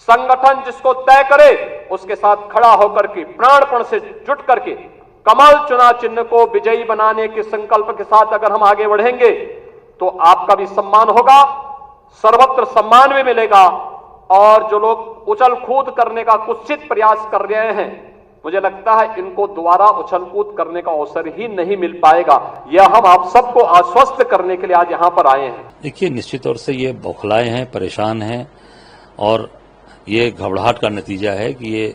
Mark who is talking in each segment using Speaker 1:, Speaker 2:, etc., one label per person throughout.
Speaker 1: संगठन जिसको तय करे उसके साथ खड़ा होकर के प्राणपण से जुट करके कमल चुनाव चिन्ह को विजयी बनाने के संकल्प के साथ अगर हम आगे बढ़ेंगे तो आपका भी सम्मान होगा, सर्वत्र सम्मान भी मिलेगा। और जो लोग उछल कूद करने का कुत्सित प्रयास कर रहे हैं, मुझे लगता है इनको दोबारा उछल कूद करने का अवसर ही नहीं मिल पाएगा। यह हम आप सबको आश्वस्त करने के लिए आज यहां पर आए हैं।
Speaker 2: देखिए, निश्चित तौर से ये बौखलाए हैं, परेशान हैं और ये घबराहट का नतीजा है कि ये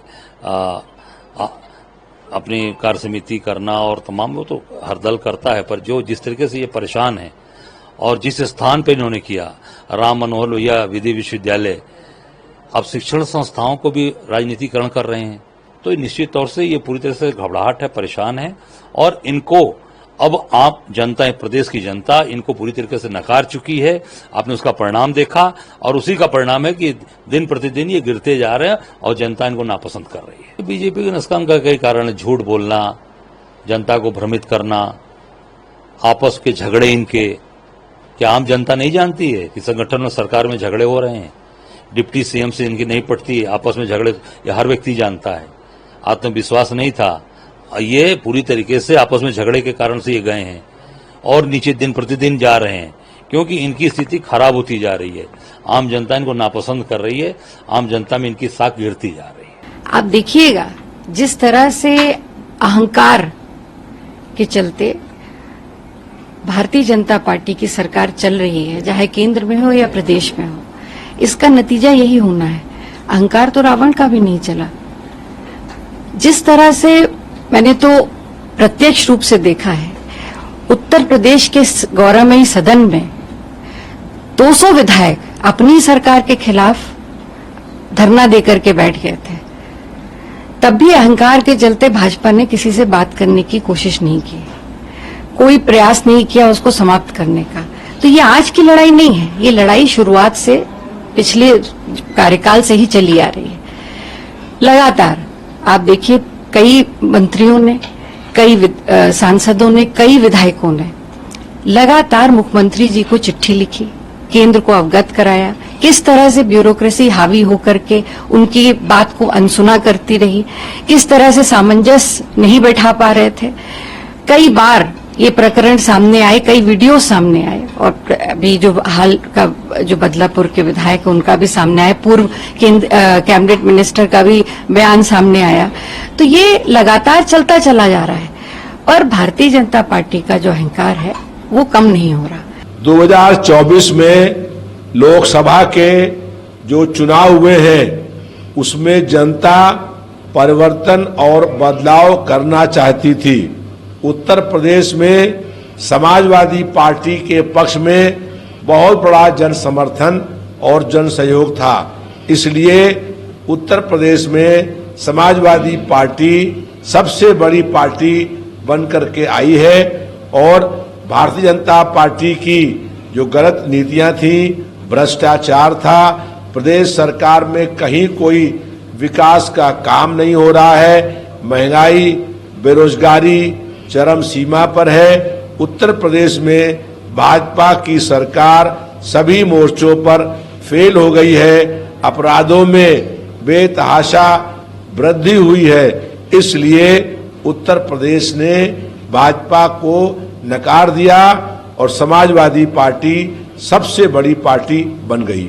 Speaker 2: अपनी कार्य समिति करना और तमाम वो तो हर दल करता है, पर जो जिस तरीके से ये परेशान है और जिस स्थान पे इन्होंने किया, राम मनोहर लोहिया विधि विश्वविद्यालय, अब शिक्षण संस्थाओं को भी राजनीतिकरण कर रहे हैं, तो निश्चित तौर से ये पूरी तरह से घबराहट है, परेशान है और इनको अब आप जनता, प्रदेश की जनता इनको पूरी तरीके से नकार चुकी है। आपने उसका परिणाम देखा और उसी का परिणाम है कि दिन प्रतिदिन ये गिरते जा रहे हैं और जनता इनको नापसंद कर रही है। बीजेपी के नुकसान का कई कारण है, झूठ बोलना, जनता को भ्रमित करना, आपस के झगड़े इनके। क्या आम जनता नहीं जानती है कि संगठन और सरकार में झगड़े हो रहे हैं? डिप्टी सीएम से इनकी नहीं पड़ती, आपस में झगड़े, यह हर व्यक्ति जानता है। आत्मविश्वास नहीं था, ये पूरी तरीके से आपस में झगड़े के कारण से ये गए हैं और नीचे दिन प्रतिदिन जा रहे हैं, क्योंकि इनकी स्थिति खराब होती जा रही है। आम जनता इनको नापसंद कर रही है, आम जनता में इनकी साख गिरती जा रही है।
Speaker 3: आप देखिएगा जिस तरह से अहंकार के चलते भारतीय जनता पार्टी की सरकार चल रही है, चाहे केंद्र में हो या प्रदेश में हो, इसका नतीजा यही होना है। अहंकार तो रावण का भी नहीं चला। जिस तरह से मैंने तो प्रत्यक्ष रूप से देखा है, उत्तर प्रदेश के गौरवमयी सदन में 200 विधायक अपनी सरकार के खिलाफ धरना देकर के बैठ गए थे। तब भी अहंकार के चलते भाजपा ने किसी से बात करने की कोशिश नहीं की, कोई प्रयास नहीं किया उसको समाप्त करने का। तो ये आज की लड़ाई नहीं है, ये लड़ाई शुरुआत से पिछले कार्यकाल से ही चली आ रही है। लगातार आप देखिए, कई मंत्रियों ने, कई सांसदों ने, कई विधायकों ने लगातार मुख्यमंत्री जी को चिट्ठी लिखी, केंद्र को अवगत कराया, किस तरह से ब्यूरोक्रेसी हावी होकर के उनकी बात को अनसुना करती रही, किस तरह से सामंजस्य नहीं बैठा पा रहे थे। कई बार ये प्रकरण सामने आए, कई वीडियो सामने आए और अभी जो हाल का जो बदलापुर के विधायक है उनका भी सामने आया, पूर्व कैबिनेट मिनिस्टर का भी बयान सामने आया। तो ये लगातार चलता चला जा रहा है और भारतीय जनता पार्टी का जो अहंकार है वो कम नहीं हो रहा।
Speaker 4: 2024 में लोकसभा के जो चुनाव हुए हैं उसमें जनता परिवर्तन और बदलाव करना चाहती थी। उत्तर प्रदेश में समाजवादी पार्टी के पक्ष में बहुत बड़ा जन समर्थन और जन सहयोग था, इसलिए उत्तर प्रदेश में समाजवादी पार्टी सबसे बड़ी पार्टी बनकर के आई है और भारतीय जनता पार्टी की जो गलत नीतियां थी, भ्रष्टाचार था, प्रदेश सरकार में कहीं कोई विकास का काम नहीं हो रहा है, महंगाई, बेरोजगारी चरम सीमा पर है। उत्तर प्रदेश में भाजपा की सरकार सभी मोर्चों पर फेल हो गई है, अपराधों में बेतहाशा वृद्धि हुई है, इसलिए उत्तर प्रदेश ने भाजपा को नकार दिया और समाजवादी पार्टी सबसे बड़ी पार्टी बन गई।